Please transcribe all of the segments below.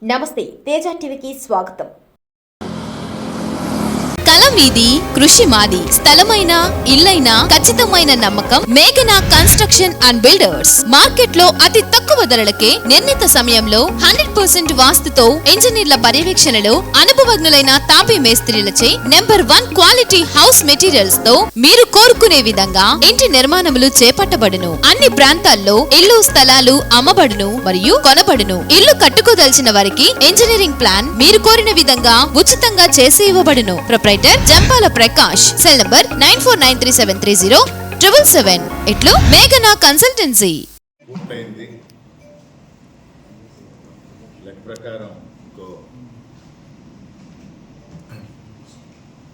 నమస్తే, తేజ టీవీకి స్వాగతం. కలం మీది, కృషి మాది. స్థలమైన, ఇల్లైనా ఖచ్చితమైన నమ్మకం మేఘనా కన్స్ట్రక్షన్ అండ్ బిల్డర్స్. మార్కెట్ లో అతి తక్కువ ధరలకే నిర్ణీత సమయంలో 100% వాస్తుతో ఇంజనీర్ల పర్యవేక్షణలో అనుభవజ్ఞులైన తాపీ మేస్త్రీలచే నెంబర్ 1 క్వాలిటీ హౌస్ మెటీరియల్స్ తో మీరు కోరుకునే విధంగా ఇంటి నిర్మాణములు చేపట్టబడును. అన్ని ప్రాంతాల్లో ఇల్లు స్థలాలు అమ్మబడును మరియు కొనబడును. ఇల్లు కట్టుకోదలిచిన వారికి ఇంజనీరింగ్ ప్లాన్ మీరు కోరిన విధంగా ఉచితంగా చేసి ఇవ్వబడును. Proprietor Jampala Prakash. Cell number 9493307777. ఇట్లు మేఘనా కన్సల్టెన్సీ. లెక్క ప్రకారం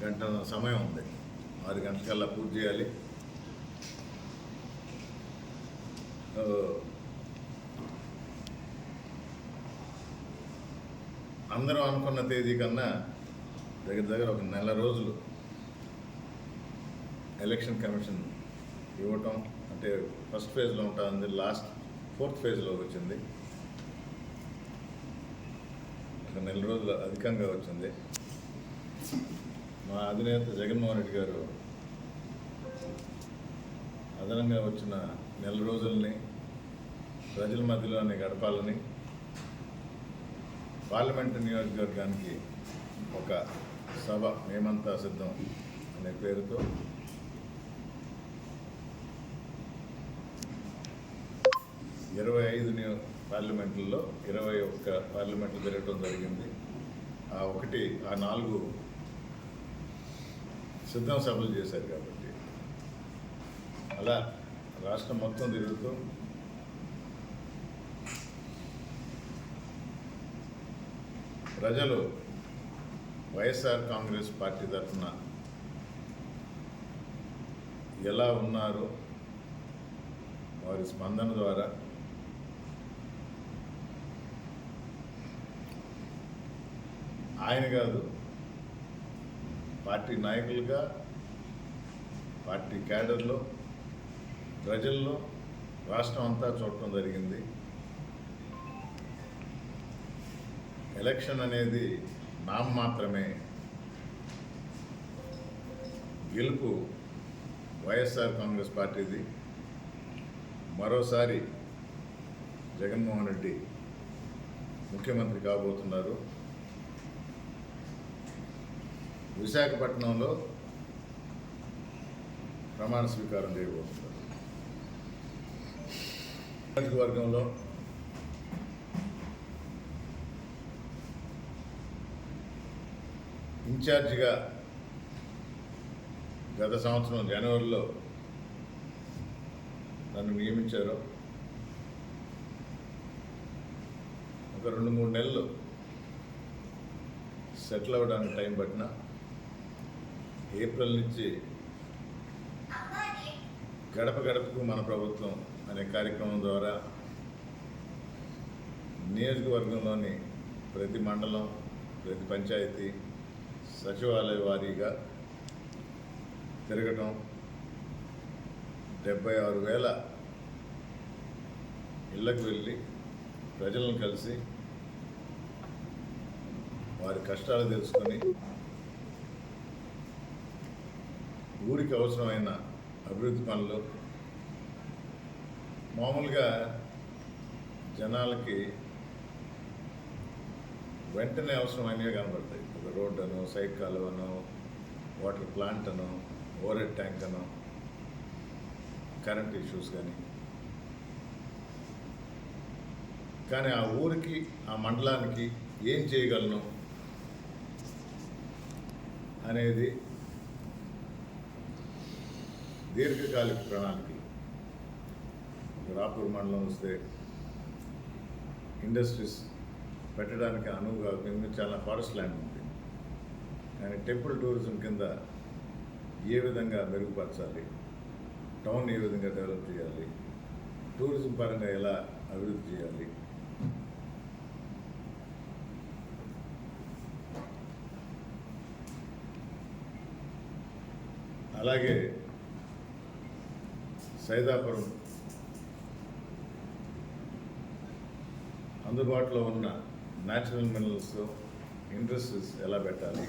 గంట సమయం ఉంది. 6 గంటలకల్లా పూర్తి చేయాలి. అందరం అనుకున్న తేదీ కన్నా దగ్గర ఒక నెల రోజులు ఎలక్షన్ కమిషన్ ఇవ్వటం, అంటే ఫస్ట్ ఫేజ్లో ఉంటుంది, లాస్ట్ 4th ఫేజ్లో వచ్చింది. ఒక నెల రోజులు అధికంగా వచ్చింది. మా అధినేత జగన్మోహన్ రెడ్డి గారు అదనంగా వచ్చిన నెల రోజుల్ని ప్రజల మధ్యలోనే గడపాలని పార్లమెంటు నియోజకవర్గానికి ఒక సభ మేమంతా సిద్ధం అనే పేరుతో 25 పార్లమెంట్లలో 21 పార్లమెంట్లు జరగడం జరిగింది. ఆ 4 సిద్ధం సభలు చేశారు. కాబట్టి అలా రాష్ట్రం మొత్తం తిరుగుతూ ప్రజలు వైఎస్ఆర్ కాంగ్రెస్ పార్టీ తరఫున ఎలా ఉన్నారో వారి స్పందన ద్వారా ఆయన కాదు, పార్టీ నాయకులుగా, పార్టీ క్యాడర్లో, ప్రజల్లో రాష్ట్రం అంతా చూడటం జరిగింది. ఎలక్షన్ అనేది నామ మాత్రమే. గెలుపు వైఎస్ఆర్ కాంగ్రెస్ పార్టీది. మరోసారి జగన్మోహన్ రెడ్డి ముఖ్యమంత్రి కాబోతున్నారు. విశాఖపట్నంలో ప్రమాణ స్వీకారం చేయబోతున్నారు. నియోజకవర్గంలో ఇన్ఛార్జిగా గత సంవత్సరం జనవరిలో నన్ను నియమించారు. ఒక 2-3 నెలలు సెటిల్ అవ్వడానికి టైం పట్టిన ఏప్రిల్ నుంచి గడప గడపకు మన ప్రభుత్వం అనే కార్యక్రమం ద్వారా నియోజకవర్గంలోని ప్రతి మండలం, ప్రతి పంచాయతీ, సచివాలయ వారీగా తిరగటం, 76,000 ఇళ్లకు వెళ్ళి ప్రజలను కలిసి వారి కష్టాలు తెలుసుకొని ఊరికి అవసరమైన అభివృద్ధి పనులు, మామూలుగా జనాలకి వెంటనే అవసరమైనవి కనబడతాయి. ఒక రోడ్ అనో, సైడ్ కాలువనో, వాటర్ ప్లాంట్ అనో, ఓవర్ హెడ్ ట్యాంక్ అనో, కరెంట్ ఇష్యూస్ కానీ ఆ ఊరికి, ఆ మండలానికి ఏం చేయగలను అనేది దీర్ఘకాలిక ప్రణాళిక. రాపూర్ మండలం వస్తే ఇండస్ట్రీస్ పెట్టడానికి అనువుగా చాలా ఫారెస్ట్ ల్యాండ్ ఉంది. కానీ టెంపుల్ టూరిజం కింద ఏ విధంగా మెరుగుపరచాలి, టౌన్ ఏ విధంగా డెవలప్ చేయాలి, టూరిజం పరంగా ఎలా అభివృద్ధి చేయాలి, అలాగే సైదాపురం అందుబాటులో ఉన్న న్యాచురల్ మినరల్స్ ఇండస్ట్రీస్ ఎలా పెట్టాలి,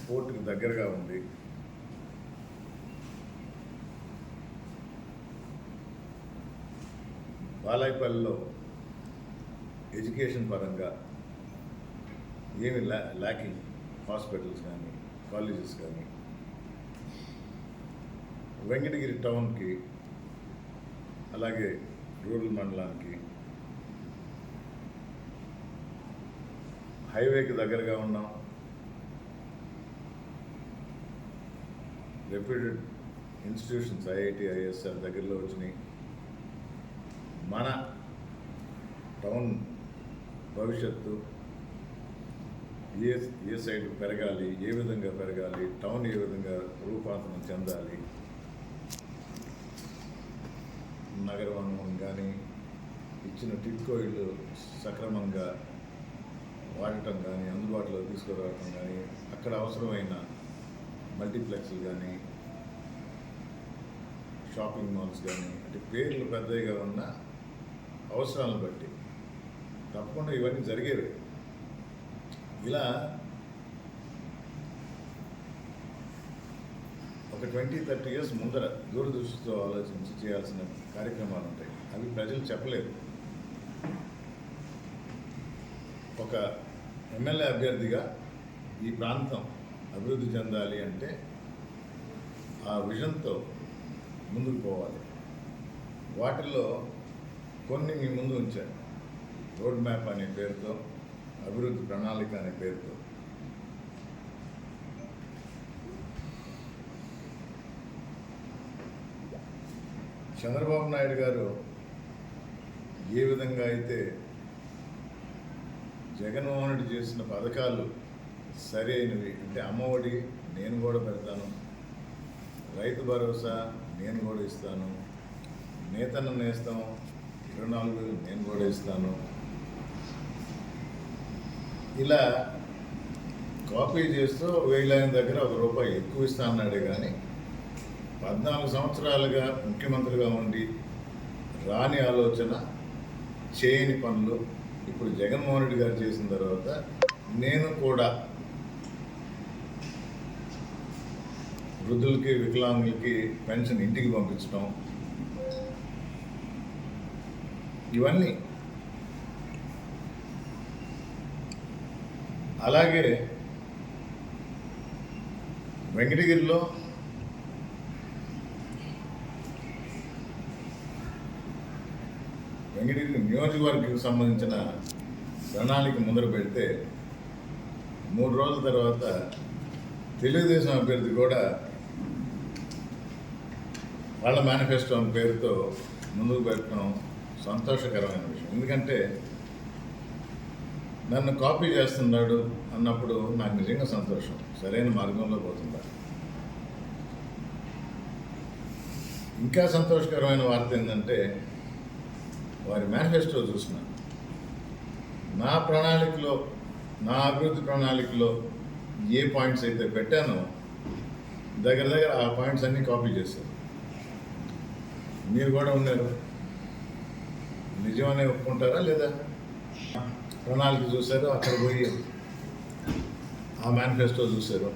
పోర్టుకి దగ్గరగా ఉంది, బాలాయపల్లిలో ఎడ్యుకేషన్ పరంగా ఏమి ల్యాకింగ్, హాస్పిటల్స్ కానీ కాలేజెస్ కానీ, వెంకటగిరి టౌన్కి అలాగే రూరల్ మండలానికి హైవేకి దగ్గరగా ఉన్నాం, రెప్యూటెడ్ ఇన్స్టిట్యూషన్స్ ఐఐటి ఐఎస్ఆర్ దగ్గరలో వచ్చినాయి. మన టౌన్ భవిష్యత్తు ఏ సైడ్ పెరగాలి, ఏ విధంగా పెరగాలి, టౌన్ ఏ విధంగా రూపాంతరం చెందాలి, నగరవనం కానీ ఇచ్చిన టిట్కో ఇళ్ళు సక్రమంగా వాడటం కానీ, అందుబాటులో తీసుకురావటం కానీ, అక్కడ అవసరమైన మల్టీప్లెక్స్లు కానీ, షాపింగ్ మాల్స్ కానీ, అంటే పేర్లు పెద్దగా ఉన్న అవసరాలను బట్టి తప్పకుండా ఇవన్నీ జరిగేవి. ఇలా ఒక 20-30 years ముందర దూరదృష్టితో ఆలోచించి చేయాల్సిన కార్యక్రమాలు ఉంటాయి. అవి ప్రజలు చెప్పలేరు. ఒక ఎమ్మెల్యే అభ్యర్థిగా ఈ ప్రాంతం అభివృద్ధి చెందాలి అంటే ఆ విజన్తో ముందుకు పోవాలి. వాటిల్లో కొన్ని మీ ముందు ఉంచాను. రోడ్ మ్యాప్ అనే పేరుతో, అభివృద్ధి ప్రణాళిక అనే పేరుతో. చంద్రబాబు నాయుడు గారు ఏ విధంగా అయితే జగన్మోహన్ రెడ్డి చేసిన పథకాలు సరైనవి అంటే అమ్మఒడి నేను కూడా పెడతాను, రైతు భరోసా నేను కూడా ఇస్తాను, నేతన్న నేస్తాం 24,000 నేను కూడా ఇస్తాను, ఇలా కాపీ చేస్తూ 1,000 ఆయన దగ్గర ₹1 ఎక్కువ ఇస్తా అన్నాడే కానీ 14 సంవత్సరాలుగా ముఖ్యమంత్రిగా ఉండి రాని ఆలోచన, చేయని పనులు ఇప్పుడు జగన్మోహన్ రెడ్డి గారు చేసిన తర్వాత నేను కూడా వృద్ధులకి, వికలాంగులకి పెన్షన్ ఇంటికి పంపించడం, ఇవన్నీ. అలాగే వెంకటగిరిలో వెంకటగిరి నియోజకవర్గానికి సంబంధించిన ప్రణాళిక ముందర పెడితే 3 రోజుల తర్వాత తెలుగుదేశం అభ్యర్థి కూడా వాళ్ళ మేనిఫెస్టో అనే పేరుతో ముందుకు పెట్టడం సంతోషకరమైన విషయం. ఎందుకంటే నన్ను కాపీ చేస్తున్నాడు అన్నప్పుడు నాకు నిజంగా సంతోషం. సరైన మార్గంలో పోతుందా. ఇంకా సంతోషకరమైన వార్త ఏంటంటే వారి మేనిఫెస్టో చూసిన నా ప్రణాళికలో, నా అభివృద్ధి ప్రణాళికలో ఏ పాయింట్స్ అయితే పెట్టానో దగ్గర దగ్గర ఆ పాయింట్స్ అన్నీ కాపీ చేశారు. మీరు కూడా ఉన్నారు. నిజమనే ఒప్పుకుంటారా లేదా? ప్రణాళిక చూశారు, అక్కడ పోయి ఆ మేనిఫెస్టో చూశారు.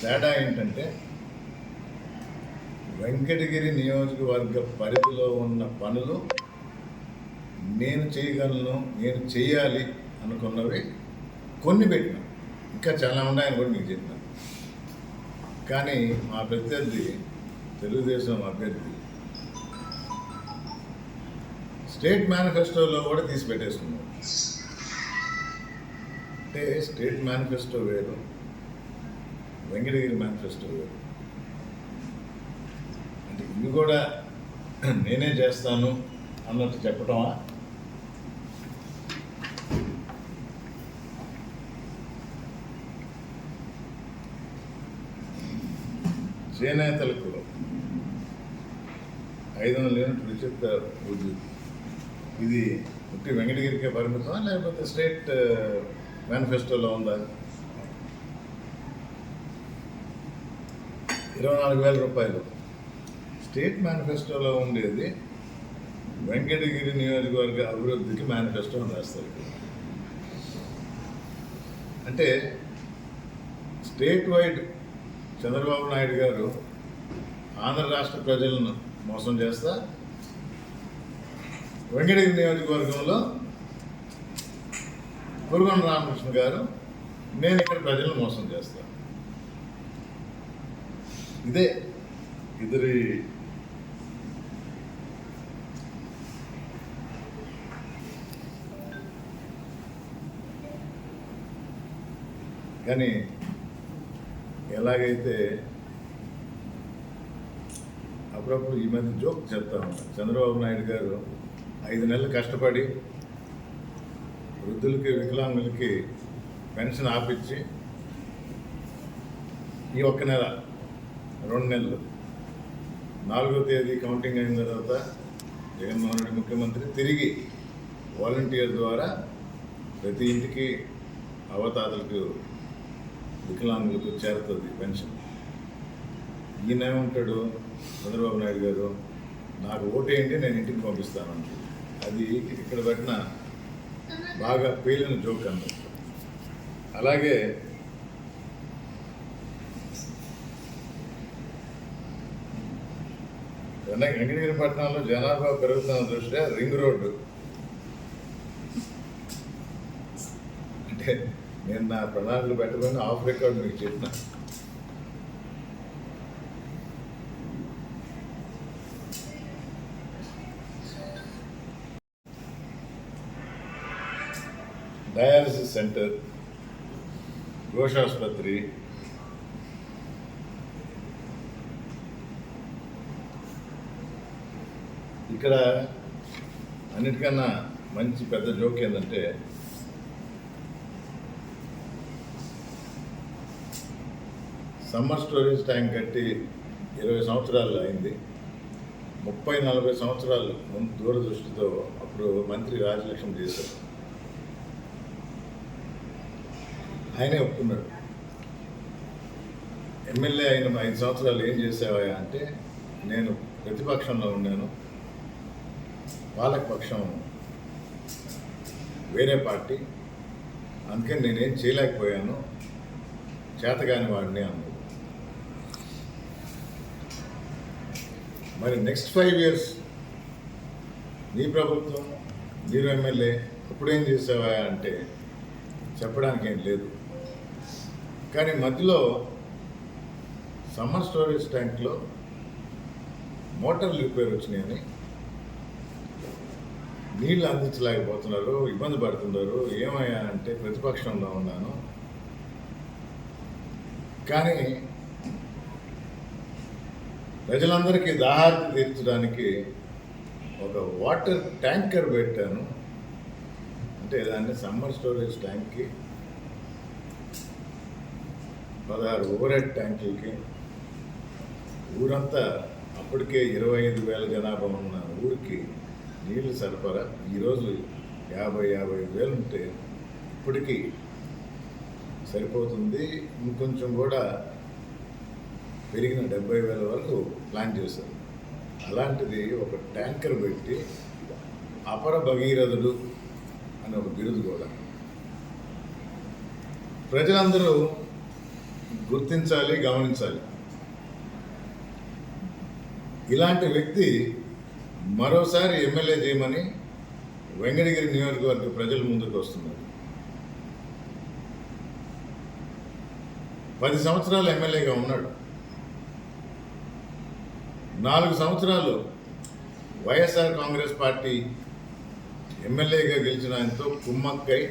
తేడా ఏంటంటే వెంకటగిరి నియోజకవర్గ పరిధిలో ఉన్న పనులు నేను చేయగలను, నేను చేయాలి అనుకున్నవి కొన్ని పెట్టినా, ఇంకా చాలా ఉన్నాయని కూడా మీకు చెప్పిన. కానీ మా ప్రత్యర్థి, తెలుగుదేశం అభ్యర్థి స్టేట్ మేనిఫెస్టోలో కూడా తీసి పెట్టేసుకున్నాడు. అంటే స్టేట్ మేనిఫెస్టో వేరు, వెంకటగిరి మేనిఫెస్టో వేరు. అంటే ఇవి కూడా నేనే చేస్తాను అన్నట్టు చెప్పటమా? చేనేతలకు 500 యూనిట్లు ఉచిత విద్యుత్, ఇది ఉట్టి వెంకటగిరికే పరిమితమా లేకపోతే స్టేట్ మేనిఫెస్టోలో ఉందా? 24,000 రూపాయలు స్టేట్ మేనిఫెస్టోలో ఉండేది వెంకటగిరి నియోజకవర్గ అభివృద్ధికి మేనిఫెస్టో రాస్తారు. అంటే స్టేట్ వైడ్ చంద్రబాబు నాయుడు గారు ఆంధ్ర రాష్ట్ర ప్రజలను మోసం చేస్తా, వెంకటగిరి నియోజకవర్గంలో కురుగొండ రామకృష్ణ గారు నేను ఇక్కడ ప్రజలను మోసం చేస్తాను. ఇదే ఇద్దరి కానీ ఎలాగైతే అప్పుడప్పుడు ఈ మధ్య జోక్ చెప్తా ఉంటాను. చంద్రబాబు నాయుడు గారు 5 నెలలు కష్టపడి వృద్ధులకి వికలాంగులకి పెన్షన్ ఆపించి ఈ ఒక్క నెల 2 నెలలు 4వ తేదీ కౌంటింగ్ అయిన తర్వాత జగన్మోహన్ రెడ్డి ముఖ్యమంత్రి తిరిగి వాలంటీర్ ద్వారా ప్రతి ఇంటికి అవతాతలకు వికలాంగులకు చేరుతుంది పెన్షన్. ఈయన ఏమంటాడు చంద్రబాబు నాయుడు గారు, నాకు ఓటేయండి నేను ఇంటికి పంపిస్తాను. అది ఇక్కడ పెట్టిన బాగా పేలిన జోక్ అన్నట్టు. అలాగే వెంకటగిరి పట్టణంలో జనాభా పెరుగుతున్న దృష్ట్యా రింగ్ రోడ్డు అంటే నేను నా ప్రణాళికలు పెట్టమని ఆఫ్ రికార్డ్ మీకు చెప్పిన. డయాలసిస్ సెంటర్, ఘోషాసుపత్రి, ఇక్కడ అన్నిటికన్నా మంచి పెద్ద జోక్ ఏంటంటే సమ్మర్ స్టోరేజ్ ట్యాంక్ కట్టి 20 సంవత్సరాలు అయింది. 30-40 సంవత్సరాలు ముందు దూరదృష్టితో అప్పుడు మంత్రి రాజలక్ష్మి చేశారు. ఆయనే ఒప్పుకున్నాడు. ఎమ్మెల్యే అయిన 5 సంవత్సరాలు ఏం చేసావా అంటే, నేను ప్రతిపక్షంలో ఉన్నాను, పాలకపక్షం వేరే పార్టీ, అందుకని నేనేం చేయలేకపోయాను, చేతగాని వాడిని అన్నాడు. మరి నెక్స్ట్ 5 years నీ ప్రభుత్వం, మీరు ఎమ్మెల్యే, అప్పుడేం చేసావా అంటే చెప్పడానికి ఏం లేదు. కానీ మధ్యలో సమ్మర్ స్టోరేజ్ ట్యాంక్లో మోటార్లు రిపేర్ వచ్చినాయని నీళ్ళు అందించలేకపోతున్నారు, ఇబ్బంది పడుతున్నారు. ఏమయ్యా అంటే ప్రతిపక్షంలో ఉన్నాను, కానీ ప్రజలందరికీ దాహార్తి తీర్చడానికి ఒక వాటర్ ట్యాంకర్ పెట్టాను. అంటే దాన్ని సమ్మర్ స్టోరేజ్ ట్యాంక్కి 16 ఓవర్ హెడ్ ట్యాంకులకి ఊరంతా అప్పటికే 25,000 జనాభా ఉన్న ఊరికి నీళ్ళు సరఫరా. ఈరోజు 50,000 ఉంటే ఇప్పటికీ సరిపోతుంది. ఇంకొంచెం కూడా పెరిగిన 70,000 వరకు ప్లాన్ చేశారు. అలాంటిది ఒక ట్యాంకర్ పెట్టి అపర భగీరథుడు అని ఒక బిరుదు కూడా. ప్రజలందరూ గుర్తించాలి, గమనించాలి. ఇలాంటి వ్యక్తి మరోసారి ఎమ్మెల్యే చేయమని వెంకటగిరి నియోజకవర్గ ప్రజల ముందుకు వస్తున్నారు. 10 సంవత్సరాలు ఎమ్మెల్యేగా ఉన్నాడు. 4 సంవత్సరాలు వైఎస్ఆర్ కాంగ్రెస్ పార్టీ ఎమ్మెల్యేగా గెలిచిన ఆయనతో కుమ్మక్కై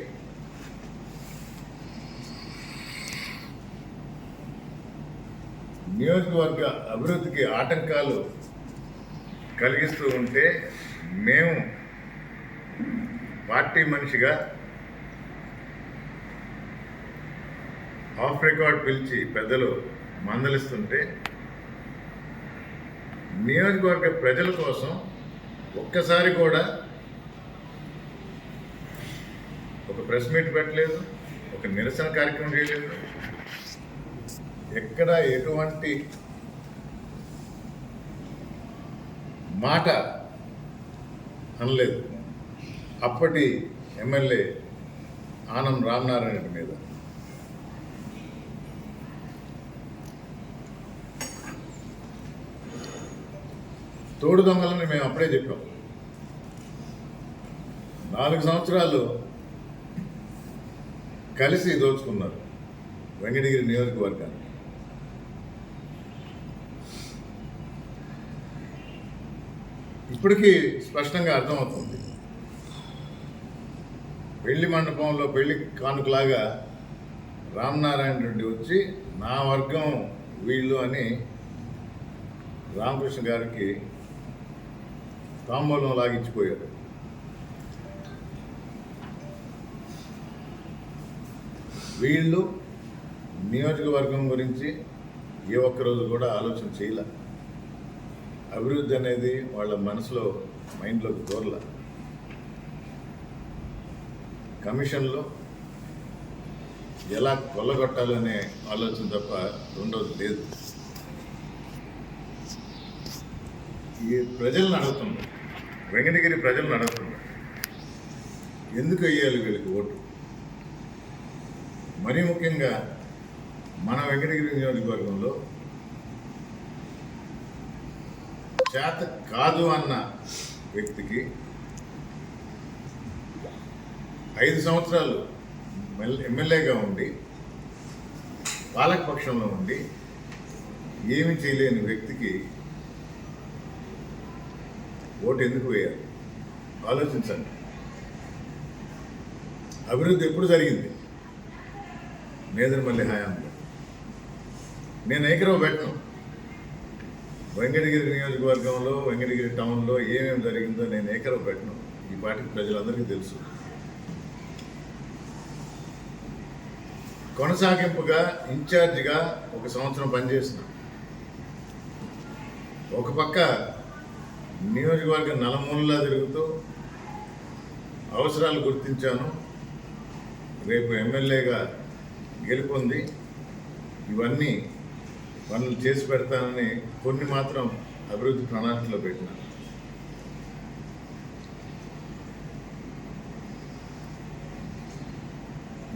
నియోజకవర్గ అభివృద్ధికి ఆటంకాలు కలిగిస్తూ ఉంటే మేము పార్టీ మనిషిగా ఆఫ్ రికార్డ్ పిలిచి పెద్దలు మందలిస్తుంటే నియోజకవర్గ ప్రజల కోసం ఒక్కసారి కూడా ఒక ప్రెస్ మీట్ పెట్టలేదు, ఒక నిరసన కార్యక్రమం చేయలేదు. ఎక్కడ ఎటువంటి మాట అనలేదు అప్పటి ఎమ్మెల్యే ఆనం రామనారాయణ రెడ్డి మీద. తోడు దొంగలని మేము అప్పుడే చెప్పాం. 4 సంవత్సరాలు కలిసి దోచుకున్నారు వెంకటగిరి నియోజకవర్గాన్ని. ఇప్పటికీ స్పష్టంగా అర్థమవుతుంది. పెళ్లి మండపంలో పెళ్లి కానుకలాగా రామనారాయణ రెడ్డి వచ్చి నా వర్గం వీళ్ళు అని రామకృష్ణ గారికి తాంబూలం లాగించిపోయారు. వీళ్ళు నియోజకవర్గం గురించి ఏ ఒక్కరోజు కూడా ఆలోచన చేయలే. అభివృద్ధి అనేది వాళ్ళ మనసులో మైండ్లోకి దూరల. కమిషన్లో ఎలా కొల్లగొట్టాలనే ఆలోచన తప్ప రెండోది లేదు. ఈ ప్రజలను అడుగుతుంది, వెంకటగిరి ప్రజలను అడుగుతుంది, ఎందుకు వేయాలి వీళ్ళకి ఓటు? మరీ ముఖ్యంగా మన వెంకటగిరి నియోజకవర్గంలో చేత కాదు అన్న వ్యక్తికి 5 సంవత్సరాలు ఎమ్మెల్యేగా ఉండి పాలకపక్షంలో ఉండి ఏమి చేయలేని వ్యక్తికి ఓటు ఎందుకు వేయాలి? ఆలోచించండి. అభివృద్ధి ఎప్పుడు జరిగింది? నేదురుమల్లి హయాంలో. నేను ఏకరవ పెట్టను. వెంకటగిరి నియోజకవర్గంలో వెంకటగిరి టౌన్లో ఏమేమి జరిగిందో నేను ఏకరవ పెట్టను. ఈ పార్టీకి ప్రజలందరికీ తెలుసు. కొనసాగింపుగా ఇన్ఛార్జిగా 1 సంవత్సరం పనిచేసిన. ఒక పక్క నియోజకవర్గం నలుమూలలా తిరుగుతూ అవసరాలు గుర్తించాను. రేపు ఎమ్మెల్యేగా గెలుపొంది ఇవన్నీ పనులు చేసి పెడతానని కొన్ని మాత్రం అభివృద్ధి ప్రణాళికలో పెట్టిన.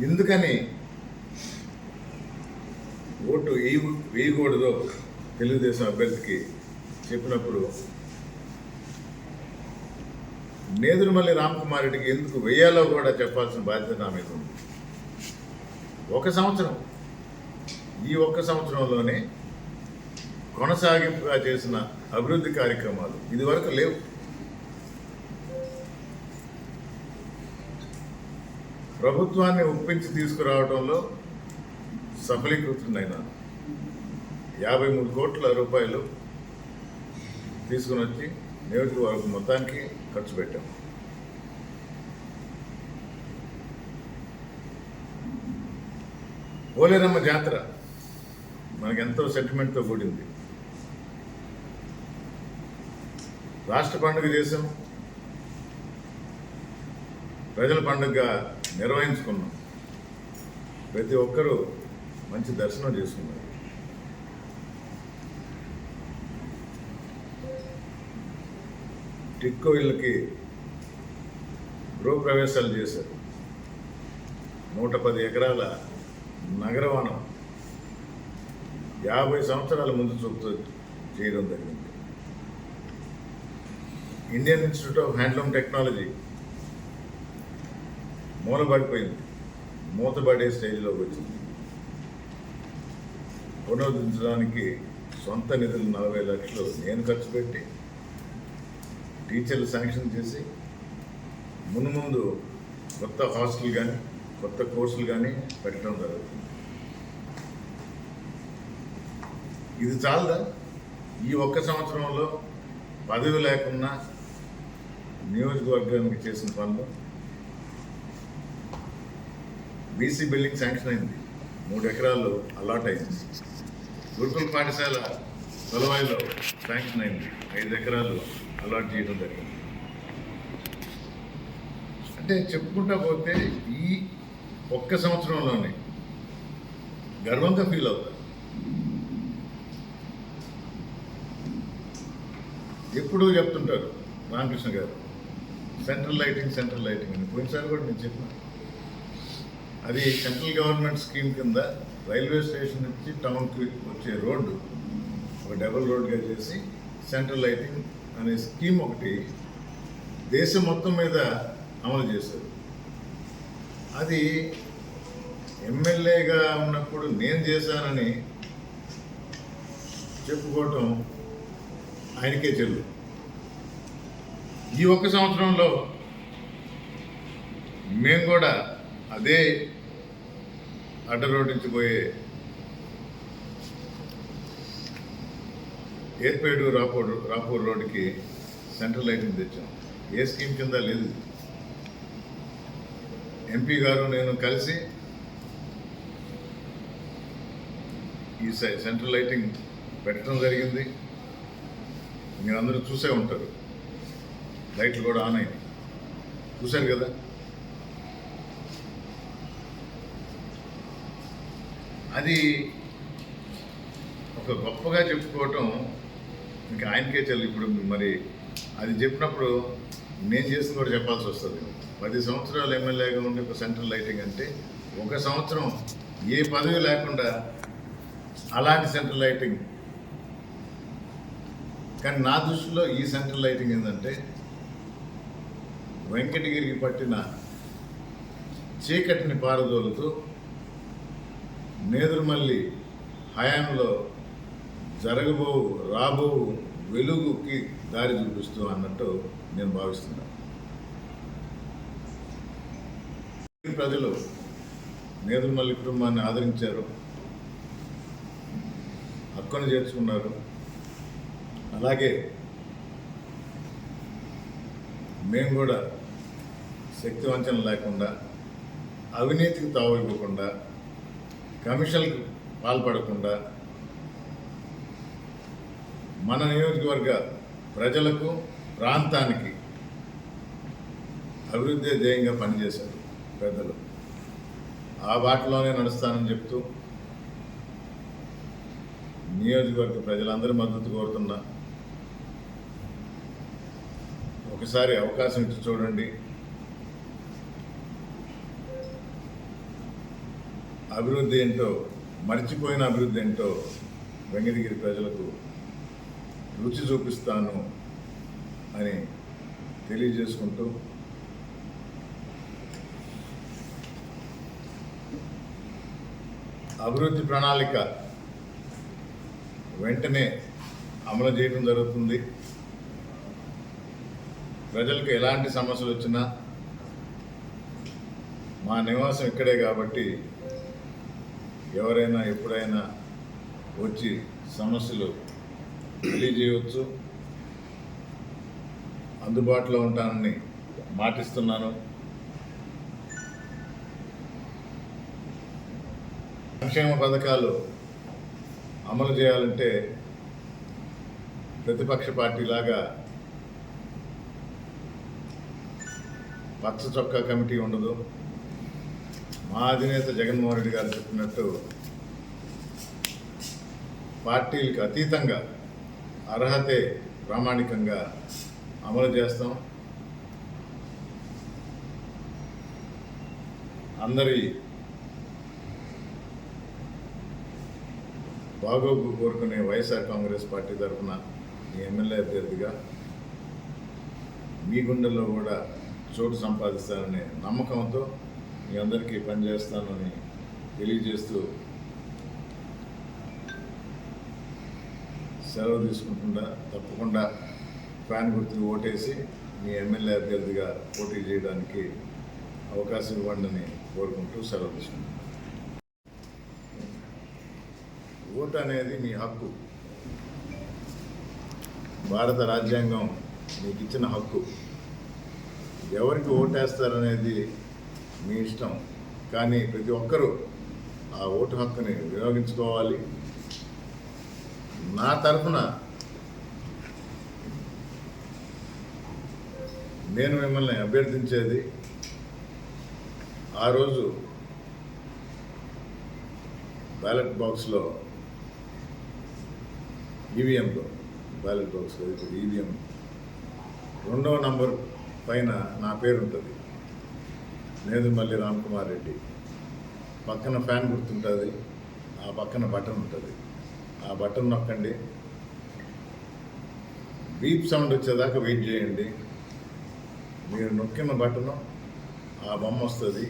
ఎందుకని ఓటు వేయకూడదో తెలుగుదేశం అభ్యర్థికి చెప్పినప్పుడు నేదురుమల్లి రామకుమార్ రెడ్డికి ఎందుకు వేయాలో కూడా చెప్పాల్సిన బాధ్యత నా మీద ఉంది. 1 సంవత్సరం, ఈ 1 సంవత్సరంలోనే కొనసాగింపుగా చేసిన అభివృద్ధి కార్యక్రమాలు ఇదివరకు లేవు. ప్రభుత్వాన్ని ఒప్పించి తీసుకురావడంలో సఫలీకృతుడైనాను. 53 కోట్ల రూపాయలు తీసుకుని వచ్చి నియోజకవర్గం మొత్తానికి ఖర్చు పెట్టాం. పోలేరమ్మ జాతర మనకెంతో సెంటిమెంట్తో కూడింది. రాష్ట్ర పండుగ చేసాం, ప్రజల పండుగగా నిర్వహించుకున్నాం. ప్రతి ఒక్కరూ మంచి దర్శనం చేసుకున్నారు. టిక్కో ఇళ్ళకి గృహప్రవేశాలు చేశారు. 110 ఎకరాల నగరవనం 50 సంవత్సరాల ముందు చూపుతూ చేయడం జరిగింది. Indian Institute of Handloom Technology మూలబడిపోయింది, మూతబడే స్టేజ్లోకి వచ్చింది. పునరుద్ధరించడానికి సొంత నిధులు 40 లక్షలు నేను ఖర్చు పెట్టి టీచర్లు శాంక్షన్ చేసి ముందు కొత్త హాస్టల్ కానీ కొత్త కోర్సులు కానీ పెట్టడం జరుగుతుంది. ఇది చాలదా? ఈ 1 సంవత్సరంలో పదవి లేకున్నా నియోజకవర్గానికి చేసిన పనులు. బీసీ బిల్డింగ్ శాంక్షన్ అయింది, 3 ఎకరాలు అలాట్ అయింది. గురుకుల పాఠశాల తొలవాయిలో శాంక్షన్ అయింది, 5 ఎకరాలు అలాట్ చేయడం జరిగింది. అంటే చెప్పుకుంటా పోతే ఈ 1 సంవత్సరంలోనే గర్వంగా ఫీల్ అవుతారు. ఎప్పుడూ చెప్తుంటారు రామకృష్ణ గారు, సెంట్రల్ లైటింగ్ అని పోయినసారి కూడా నేను చెప్పిన. అది సెంట్రల్ గవర్నమెంట్ స్కీమ్ కింద రైల్వే స్టేషన్ నుంచి టౌన్కి వచ్చే రోడ్డు ఒక డబుల్ రోడ్గా చేసి సెంట్రల్ లైటింగ్ అనే స్కీమ్ ఒకటి దేశం మొత్తం మీద అమలు చేశారు. అది ఎమ్మెల్యేగా ఉన్నప్పుడు నేను చేశానని చెప్పుకోవటం ఆయనకే చెల్లు. ఈ ఒక్క సంవత్సరంలో మేము కూడా అదే అడ్డ రోడ్ నుంచి పోయే ఏర్పేడు రాపూర్ రోడ్డుకి సెంట్రల్ లైటింగ్ తెచ్చాం. ఏ స్కీమ్ కింద లేదు. ఎంపీ గారు నేను కలిసి ఈ సెంట్రల్ లైటింగ్ పెట్టడం జరిగింది. మీరందరూ చూసే ఉంటారు, లైట్లు కూడా ఆన్ అయింది, చూశారు కదా. అది ఒక గొప్పగా చెప్పుకోవటం ఇంకా ఆయనకే చెల్లి. ఇప్పుడు మరి అది చెప్పినప్పుడు నేను చేసిన కూడా చెప్పాల్సి వస్తుంది. 10 సంవత్సరాలు ఎమ్మెల్యేగా ఉండే ఒక సెంట్రల్ లైటింగ్ అంటే ఒక సంవత్సరం ఏ పదవి లేకుండా అలాంటి సెంట్రల్ లైటింగ్. కానీ నా దృష్టిలో ఈ సెంట్రల్ లైటింగ్ ఏంటంటే వెంకటగిరికి పట్టిన చీకటిని పారదోలుతూ నేదురుమల్లి హయాంలో రాబో వెలుగుకి దారి చూపిస్తూ అన్నట్టు నేను భావిస్తున్నాను. ప్రజలు నేదురుమల్లి కుటుంబాన్ని ఆదరించారు, హక్కును చేర్చుకున్నారు. అలాగే మేము కూడా శక్తి వంచన లేకుండా, అవినీతికి తావివ్వకుండా, కమిషన్లకు పాల్పడకుండా మన నియోజకవర్గ ప్రజలకు, ప్రాంతానికి అభివృద్ధి ధ్యేయంగా పనిచేశారు పెద్దలు. ఆ బాటలోనే నడుస్తానని చెప్తూ నియోజకవర్గ ప్రజలందరి మద్దతు కోరుతున్నా. ఒకసారి అవకాశం ఇచ్చి చూడండి. అభివృద్ధి ఏంటో, మర్చిపోయిన అభివృద్ధి ఏంటో వెంకటగిరి ప్రజలకు రుచి చూపిస్తాను అని తెలియజేసుకుంటూ అభివృద్ధి ప్రణాళిక వెంటనే అమలు చేయడం జరుగుతుంది. ప్రజలకు ఎలాంటి సమస్యలు వచ్చినా మా నివాసం ఇక్కడే కాబట్టి ఎవరైనా ఎప్పుడైనా వచ్చి సమస్యలు తెలియజేయవచ్చు. అందుబాటులో ఉంటానని మాటిస్తున్నాను. సంక్షేమ పథకాలు అమలు చేయాలంటే ప్రతిపక్ష పార్టీలాగా పచ్చ చొక్కా కమిటీ ఉండదు. మా అధినేత జగన్మోహన్ రెడ్డి గారు చెప్పినట్టు పార్టీలకు అతీతంగా అర్హతే ప్రామాణికంగా అమలు చేస్తాం. అందరి బాగోగు కోరుకునే వైఎస్ఆర్ కాంగ్రెస్ పార్టీ తరఫున మీ ఎమ్మెల్యే అభ్యర్థిగా మీ గుండెల్లో కూడా చోటు సంపాదిస్తాననే నమ్మకంతో మీ అందరికీ పనిచేస్తానని తెలియజేస్తూ సెలవు తీసుకుంటుందా తప్పకుండా ఫ్యాన్ గుర్తుకు ఓటేసి మీ ఎమ్మెల్యే అభ్యర్థిగా పోటీ చేయడానికి అవకాశం ఇవ్వండి కోరుకుంటూ సెలవు తీసుకుంటున్నాను. ఓటు అనేది మీ హక్కు. భారత రాజ్యాంగం మీకు ఇచ్చిన హక్కు. ఎవరికి ఓటేస్తారనేది మీ ఇష్టం. కానీ ప్రతి ఒక్కరూ ఆ ఓటు హక్కుని వినియోగించుకోవాలి. నా తరఫున నేను మిమ్మల్ని అభ్యర్థించేది ఆ రోజు బ్యాలెట్ బాక్స్లో ఈవీఎంలో బ్యాలెట్ బాక్స్లో ఇప్పుడు ఈవీఎం 2వ నంబర్ పైన నా పేరు ఉంటుంది, నేదుమల్లి రామ్కుమార్ రెడ్డి. పక్కన ఫ్యాన్ గుర్తుంటుంది, ఆ పక్కన బటన్ ఉంటుంది. ఆ బటన్ నొక్కండి, బీప్ సౌండ్ వచ్చేదాకా వెయిట్ చేయండి. మీరు నొక్కిన బటను ఆ బొమ్మ వస్తుంది,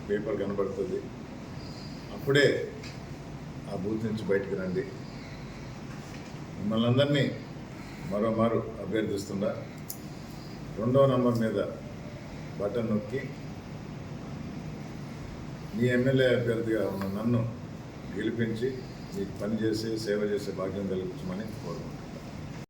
పేపర్ కనబడుతుంది. అప్పుడే ఆ బూత్ నుంచి బయటికి రండి. మిమ్మల్ని అందరినీ మరోమారు అభ్యర్థిస్తుందా, 2వ నంబర్ మీద బటన్ నొక్కి మీ ఎమ్మెల్యే అభ్యర్థిగా ఉన్న నన్ను గెలిపించి మీకు పనిచేసి సేవ చేసే భాగ్యం కలిగించమని కోరుకుంటున్నాను.